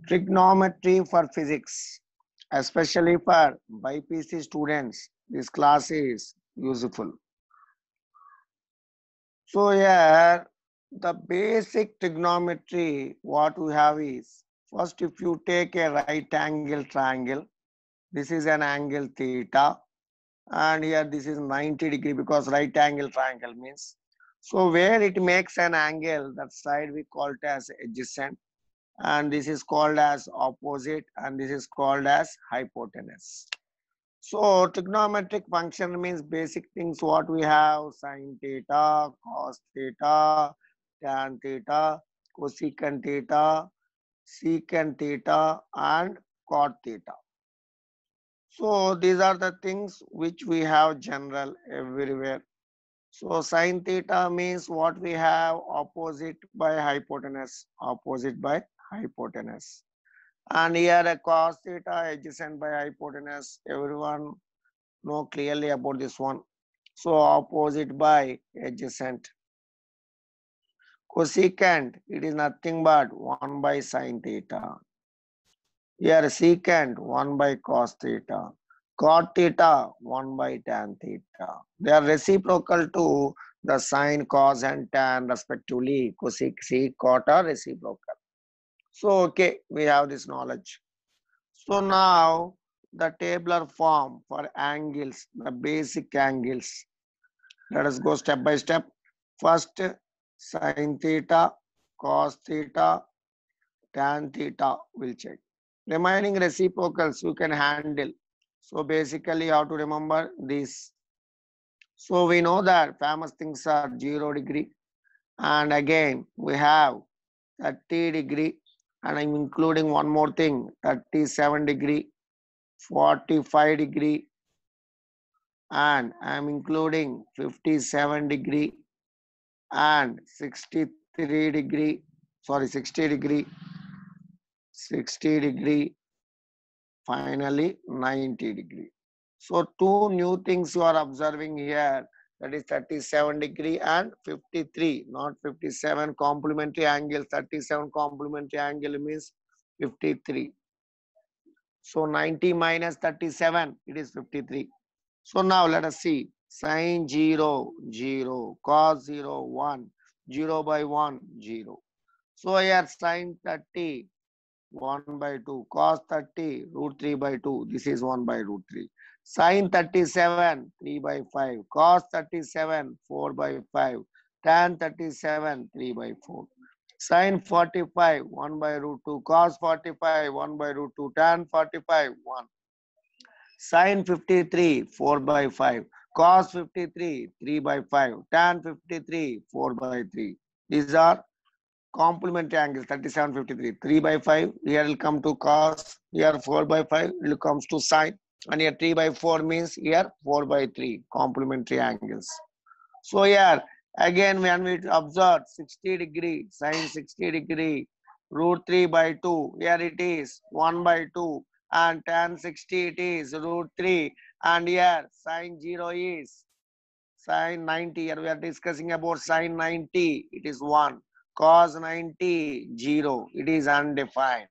Trigonometry for physics, especially for BPC students, this class is useful. So here, the basic trigonometry, what we have is, first if you take a right angle triangle, this is an angle theta, and here this is 90 degree because right angle triangle means. So where it makes an angle, that side we call it as adjacent, and this is called as opposite, and this is called as hypotenuse. So trigonometric function means basic things what we have: sine theta, cos theta, tan theta, cosecant theta, secant theta, and cot theta. So these are the things which we have general everywhere. So sine theta means what we have: opposite by hypotenuse, opposite by hypotenuse. And here a cos theta adjacent by hypotenuse. Everyone know clearly about this one. So opposite by adjacent. Cosecant, it is nothing but 1 by sine theta. Here secant 1 by cos theta. Cot theta 1 by tan theta. They are reciprocal to the sine, cos and tan respectively. Cosec, sec, cot are reciprocal. So okay, we have this knowledge. So now the tabular form for angles, the basic angles. Let us go step by step. First, sine theta, cos theta, tan theta will check. Remaining reciprocals you can handle. So basically you have to remember this. So we know that famous things are 0 degree, and again we have 30 degree, and I'm including one more thing: 37 degree, 45 degree, and I'm including 57 degree and 63 degree, sorry, 60 degree, 60 degree, finally 90 degree. So two new things you are observing here, that is 37 degree and 53, not 57 complementary angle. 37 complementary angle means 53. So 90 minus 37, it is 53. So now let us see. Sine 0, 0, cos 0, 1, 0 by 1, 0. So here sine 30, 1 by 2, cos 30, root 3 by 2, this is 1 by root 3. Sine 37, 3 by 5, cos 37, 4 by 5, tan 37, 3 by 4. Sine 45, 1 by root 2, cos 45, 1 by root 2, tan 45, 1. Sine 53, 4 by 5, cos 53, 3 by 5, tan 53, 4 by 3. These are complementary angles. 37, 53, 3 by 5, here will come to cos, here 4 by 5 will comes to sine, and here 3 by 4 means here 4 by 3, complementary angles. So here again when we observe 60 degree, sine 60 degree, root 3 by 2, here it is 1 by 2, and tan 60 it is root 3, and here sine 0 is sine 90. Here we are discussing about sine 90, it is 1. Cos 90, 0, it is undefined.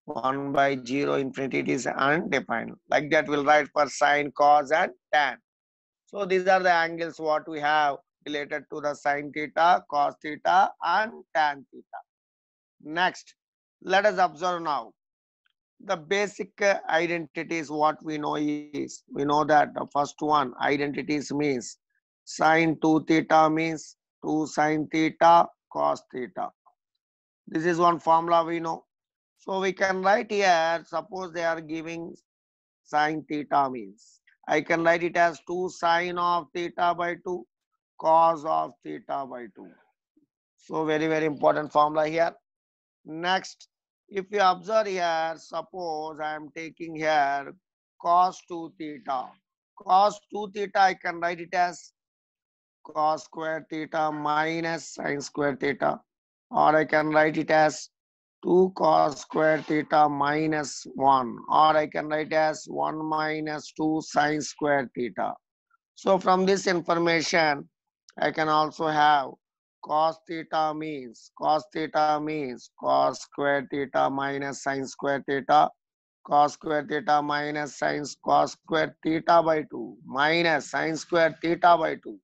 1 by 0 infinity, it is undefined. Like that we'll write for sine, cos and tan. So these are the angles what we have related to the sine theta, cos theta and tan theta. Next, let us observe now. The basic identities what we know is, we know that the first one, identities means sine 2 theta means 2 sine theta cos theta. This is one formula we know. So we can write here, suppose they are giving sine theta means, I can write it as 2 sine of theta by 2 cos of theta by 2. So very, very important formula here. Next, if you observe here, suppose I am taking here cos 2 theta. Cos 2 theta, I can write it as cos square theta minus sine square theta. Or I can write it as 2 cos square theta minus 1. Or I can write as 1 minus 2 sine square theta. So from this information, I can also have cos theta means cos square theta minus sin square theta, cos square theta minus sin cos square theta by 2 minus sin square theta by 2.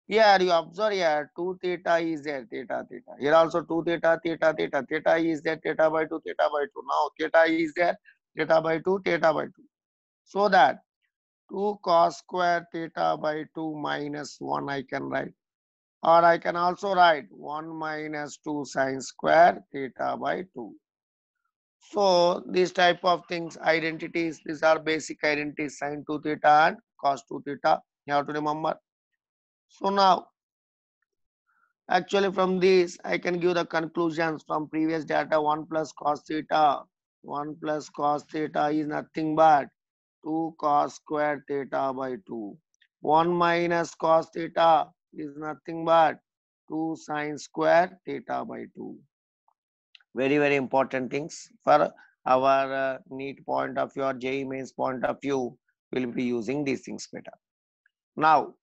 Here you observe here 2 theta is there, theta theta. Here also 2 theta theta theta. Theta is there, theta by 2 theta by 2. Now theta is there, theta by 2 theta by 2. So that 2 cos square theta by 2 minus 1 I can write. Or I can also write 1 minus 2 sin square theta by 2. So these type of things, identities, these are basic identities, sin 2 theta and cos 2 theta. You have to remember. So now, actually from this, I can give the conclusions from previous data. 1 plus cos theta. 1 plus cos theta is nothing but 2 cos square theta by 2. 1 minus cos theta is nothing but 2 sin square theta by 2. Very, very important things for our NEET point of view or JEE Mains point of view. We'll be using these things better. Now,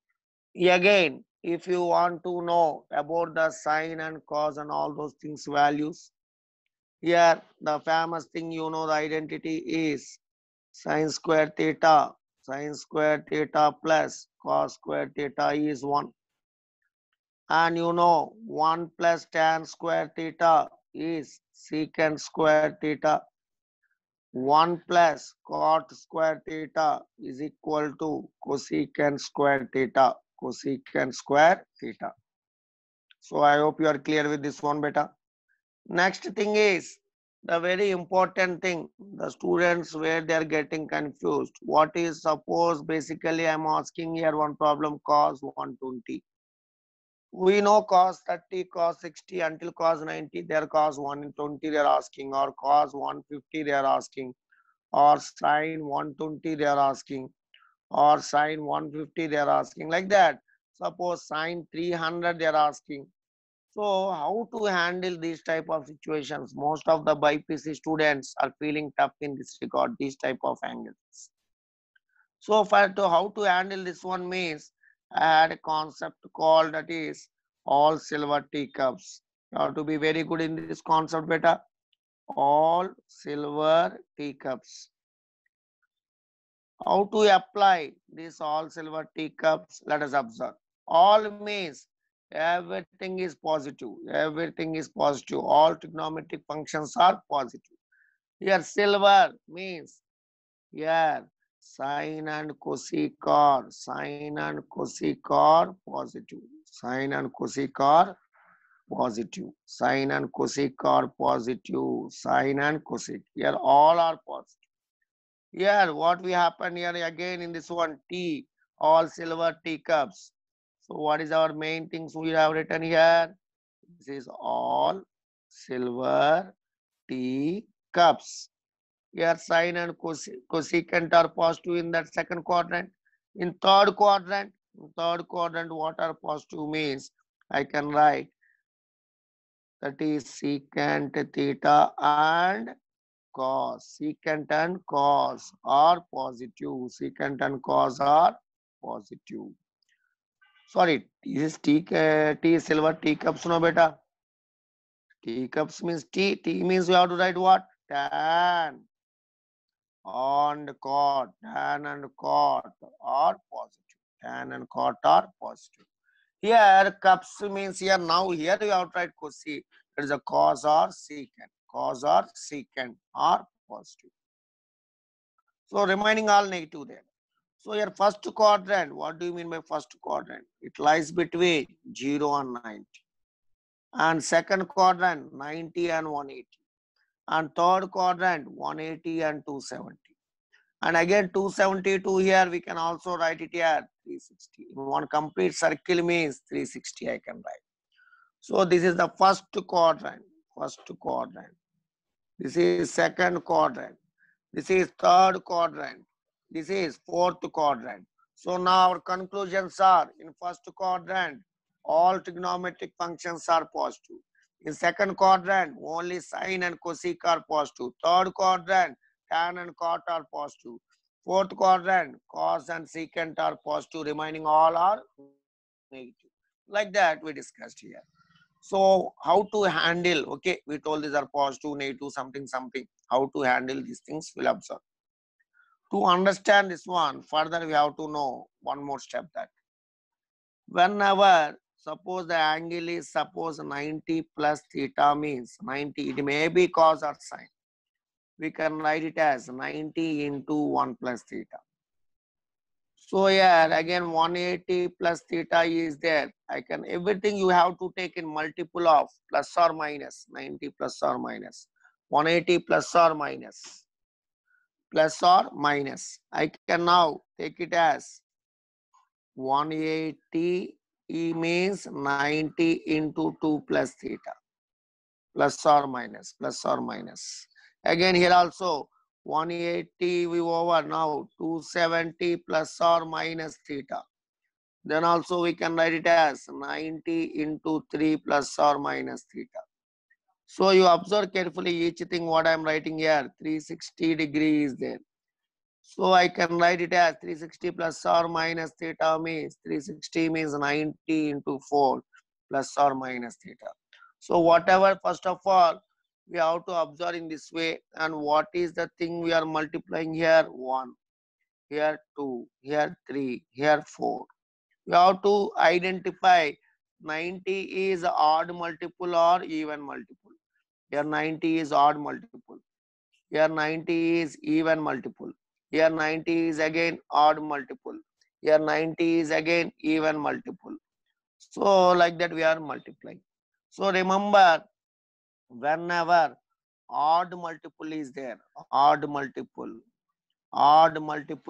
again, if you want to know about the sine and cos and all those things values, here the famous thing, you know, the identity is sine square theta. Sine square theta plus cos square theta is 1. And you know 1 plus tan square theta is secant square theta. 1 plus cot square theta is equal to cosecant square theta. Cosecant square theta. So I hope you are clear with this one beta. Next thing is the very important thing, the students where they are getting confused. What is, suppose basically I am asking here one problem, cos 120. We know cos 30, cos 60 until cos 90, they are cos 120 they are asking, or cos 150 they are asking, or sine 120 they are asking, or sine 150 they are asking, like that. Suppose sine 300 they are asking. So how to handle these type of situations? Most of the BPC students are feeling tough in this regard, these type of angles. So for to how to handle this one means, I had a concept called, that is all silver teacups. You have to be very good in this concept beta. All silver teacups. How to apply this all silver teacups? Let us observe. All means everything is positive. Everything is positive. All trigonometric functions are positive. Here silver means here sine and cosec are, sine and cosec are positive. Sine and cosec are positive. Sine and cosec are positive. Sine and cosec. Here all are positive. Here, what we happen here again in this one, tea, all silver teacups. So what is our main things we have written here? This is all silver tea cups. Here sine and cosecant are positive in that second quadrant. In third quadrant, what are positive means? I can write that is secant theta and cos. Secant and cos are positive. Secant and cos are positive. Sorry, this is tea silver teacups, no beta. Teacups means tea. Tea means we have to write what? Tan and cot. Tan and cot are positive. Tan and cot are positive. Here cups means here now here you have to write cosec. It is a cos or secant. Cos or secant are positive. So remaining all negative there. So your first quadrant, what do you mean by first quadrant? It lies between 0 and 90. And second quadrant, 90 and 180. And third quadrant, 180 and 270. And again 272 here, we can also write it here, 360. One complete circle means 360 I can write. So this is the first quadrant. This is second quadrant. This is third quadrant. This is fourth quadrant. So now our conclusions are, in first quadrant, all trigonometric functions are positive. In second quadrant, only sine and cosec are positive. Third quadrant, tan and cot are positive. Fourth quadrant, cos and secant are positive. Remaining all are negative. Like that we discussed here. So how to handle, okay, we told these are positive, negative, something, something. How to handle these things, we'll observe. To understand this one, further we have to know one more step, that whenever, suppose the angle is, suppose 90 plus theta means 90, it may be cos or sine. We can write it as 90 into 1 plus theta. So here again 180 plus theta is there. I can, everything you have to take in multiple of plus or minus, 90 plus or minus, 180 plus or minus, plus or minus. I can now take it as 180 means 90 into 2 plus theta, plus or minus, plus or minus. Again here also 180 we over, now 270 plus or minus theta. Then also we can write it as 90 into 3 plus or minus theta. So you observe carefully each thing what I am writing here, 360 degrees is there. So I can write it as 360 plus or minus theta means 360 means 90 into 4 plus or minus theta. So whatever, first of all, we have to observe in this way. And what is the thing we are multiplying here? 1, here 2, here 3, here 4. You have to identify 90 is odd multiple or even multiple. Here 90 is odd multiple. Here 90 is even multiple. Here 90 is again odd multiple. Here 90 is again even multiple. So like that we are multiplying. So remember, whenever odd multiple is there, odd multiple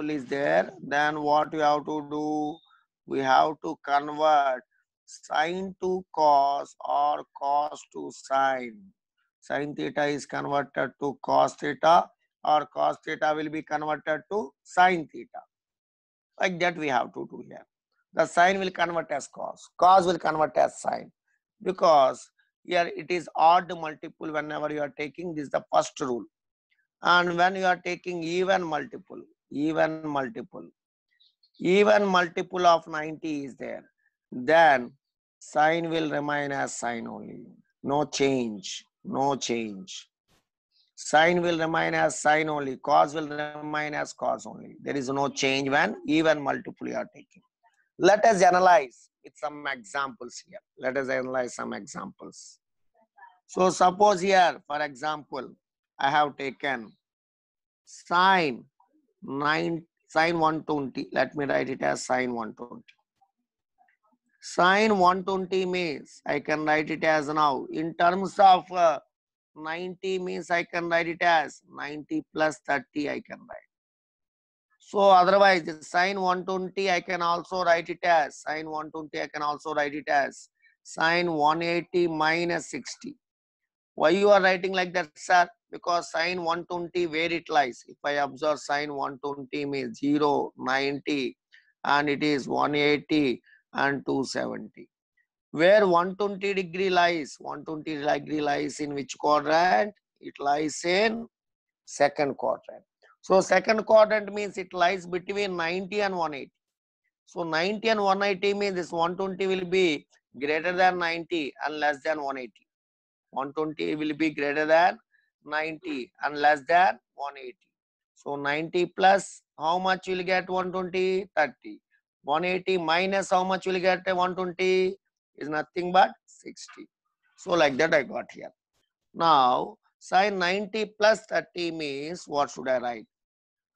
is there, then what we have to do? We have to convert sine to cos or cos to sine. Sine theta is converted to cos theta, or cos theta will be converted to sine theta. Like that we have to do here. The sine will convert as cos will convert as sine, because here it is odd multiple. Whenever you are taking, this is the first rule. And when you are taking even multiple of 90 is there, then sine will remain as sine only. No change. Sine will remain as sine only. Cos will remain as cos only. There is no change when even multiple you are taking. Let us analyze with some examples here. Let us analyze some examples. So suppose here, for example, I have taken sine 120. Let me write it as sine 120. Sine 120 means I can write it as, now in terms of 90 means I can write it as 90 plus 30 I can write. So otherwise sine 120 I can also write it as sine 120 I can also write it as sine 180 minus 60. Why you are writing like that, sir? Because sine 120 where it lies. If I observe sine 120 means 0, 90 and it is 180 and 270. Where 120 degree lies? 120 degree lies in which quadrant? It lies in second quadrant. So second quadrant means it lies between 90 and 180. So 90 and 180 means this 120 will be greater than 90 and less than 180. 120 will be greater than 90 and less than 180. So 90 plus how much will get 120? 30. 180 minus how much will get 120? Is nothing but 60. So like that I got here. Now sine 90 plus 30 means what should I write?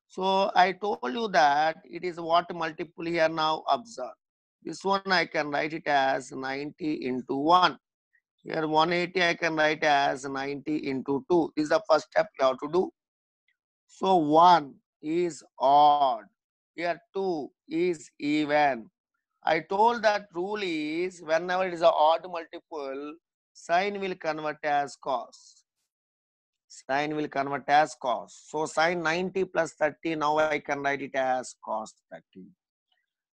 So I told you that it is what multiple here, now observe. This one I can write it as 90 into 1. Here 180 I can write as 90 into 2. This is the first step you have to do. So 1 is odd. Here 2 is even. I told that rule is whenever it is an odd multiple, sine will convert as cos. Sine will convert as cos. So sine 90 plus 30, now I can write it as cos 30.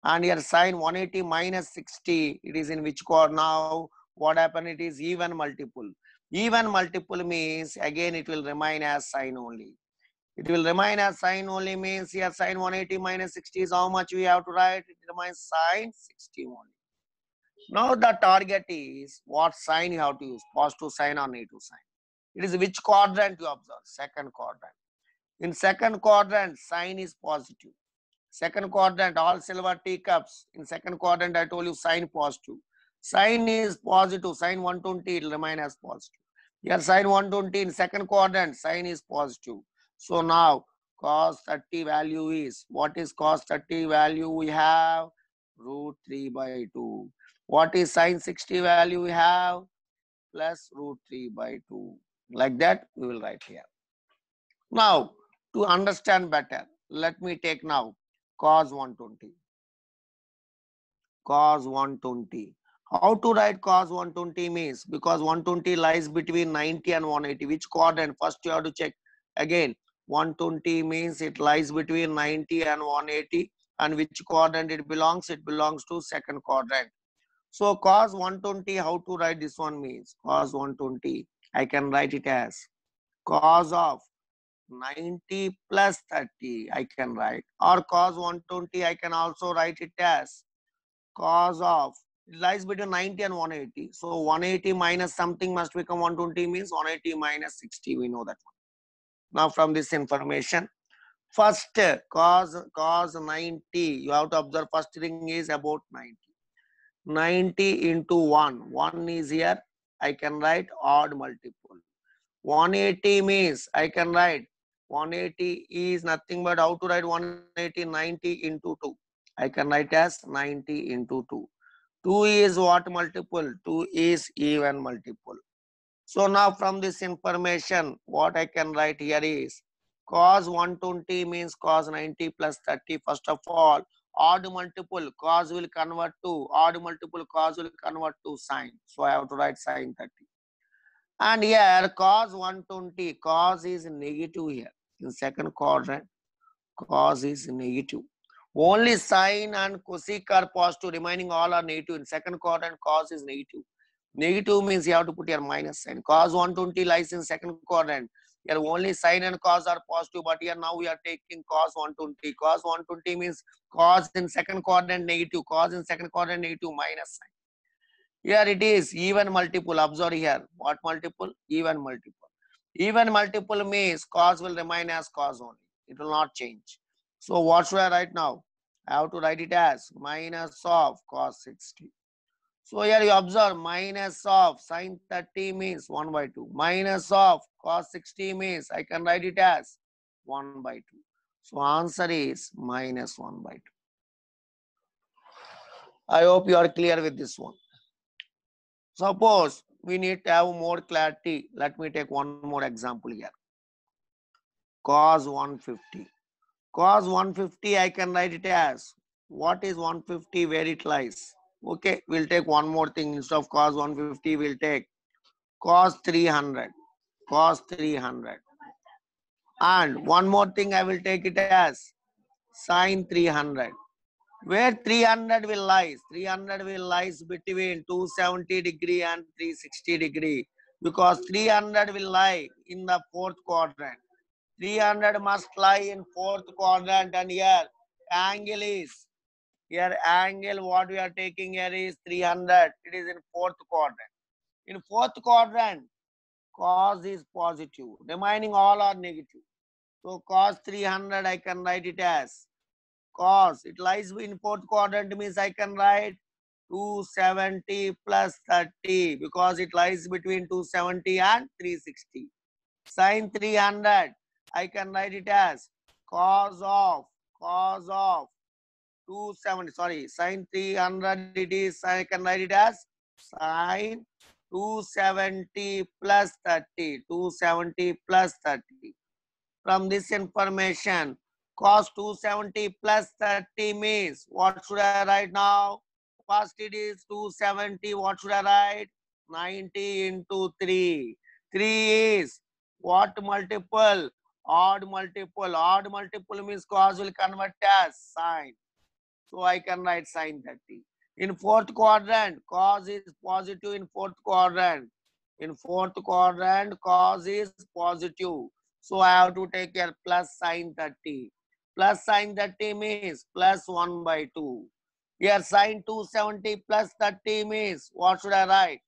And here sine 180 minus 60, it is in which quad now? What happened? It is even multiple. Even multiple means again it will remain as sine only. It will remain as sine only means here sine 180 minus 60 is how much we have to write? It remains sine 60 only. Now the target is what sign you have to use, positive sign or negative sign. It is which quadrant you observe, second quadrant. In second quadrant, sign is positive. Second quadrant, all silver teacups. In second quadrant, I told you sign positive. Sign is positive, sign 120, it will remain as positive. Here sign 120 in second quadrant, sign is positive. So now cos 30 value is, what is cos 30 value? We have root 3 by 2. What is sin 60 value? We have plus root 3 by 2. Like that, we will write here. Now, to understand better, let me take now cos 120. Cos 120. How to write cos 120 means, because 120 lies between 90 and 180. Which quadrant? First you have to check again. 120 means it lies between 90 and 180. And which quadrant it belongs? It belongs to second quadrant. So cos 120, how to write this one means, cos 120, I can write it as cos of 90 plus 30, I can write, or cos 120, I can also write it as cos of, it lies between 90 and 180. So 180 minus something must become 120, means 180 minus 60, we know that one. Now from this information, first cos 90, you have to observe first thing is about 90. 90 into 1, 1 is here, I can write odd multiple. 180 means I can write 180 is nothing but how to write 180, 90 into 2. I can write as 90 into 2. 2 is what multiple? 2 is even multiple. So now from this information, what I can write here is cos 120 means cos 90 plus 30. First of all, odd multiple cos will convert to, odd multiple cos will convert to sine. So I have to write sine 30. And here cos 120, cos is negative here. In second quadrant, cos is negative. Only sine and cosec are positive, remaining all are negative. In second quadrant, cos is negative. Negative means you have to put your minus sign. Cos 120 lies in second quadrant. Here only sine and cos are positive, but here now we are taking cos 120. Cos 120 means cos in second quadrant negative, cos in second quadrant negative, minus sign. Here it is even multiple. Observe here. What multiple? Even multiple. Even multiple means cos will remain as cos only. It will not change. So what should I write now? I have to write it as minus of cos 60. So here you observe minus of sin 30 means 1 by 2. Minus of cos 60 means I can write it as 1 by 2. So answer is minus 1 by 2. I hope you are clear with this one. Suppose we need to have more clarity. Let me take one more example here. Cos 150. Cos 150, I can write it as, what is 150, where it lies? Okay, we'll take one more thing. Instead of cos 150, we'll take cos 300. Cos 300. And one more thing, I will take it as sin 300. Where 300 will lies? 300 will lies between 270 degree and 360 degree, because 300 will lie in the fourth quadrant. 300 must lie in fourth quadrant, and here angle is, here angle what we are taking here is 300. It is in fourth quadrant. In fourth quadrant, cos is positive, remaining all are negative. So cos 300 I can write it as cos, it lies in fourth quadrant means I can write 270 plus 30, because it lies between 270 and 360. Sin 300, I can write it as cos of 270, sorry, sin 300 it is, I can write it as sin 270 plus 30, 270 plus 30. From this information, cos 270 plus 30 means, what should I write now? First it is 270, what should I write? 90 into 3. 3 is what multiple? Odd multiple. Odd multiple means cos will convert as sine. So I can write sine 30. In fourth quadrant, cos is positive in fourth quadrant. In fourth quadrant, cos is positive. So I have to take here plus sine 30. Plus sine 30 means plus 1 by 2. Here sine 270 plus 30 means what should I write?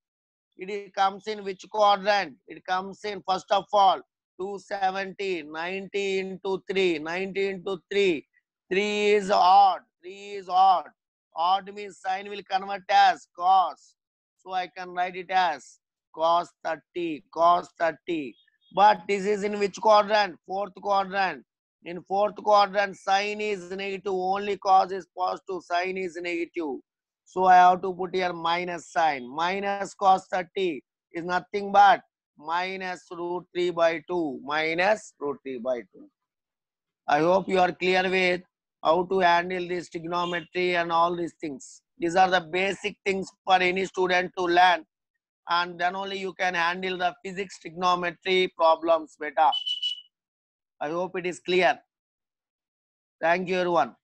It comes in which quadrant? It comes in first of all 270, 90 into 3, 90 into 3. 3 is odd. 3 is odd. Odd means sine will convert as cos. So I can write it as cos 30, cos 30. But this is in which quadrant? Fourth quadrant. In fourth quadrant, sine is negative. Only cos is positive. Sine is negative. So I have to put here minus sign. Minus cos 30 is nothing but minus root 3 by 2. Minus root 3 by 2. I hope you are clear with how to handle this trigonometry and all these things. These are the basic things for any student to learn, and then only you can handle the physics trigonometry problems better. I hope it is clear. Thank you everyone.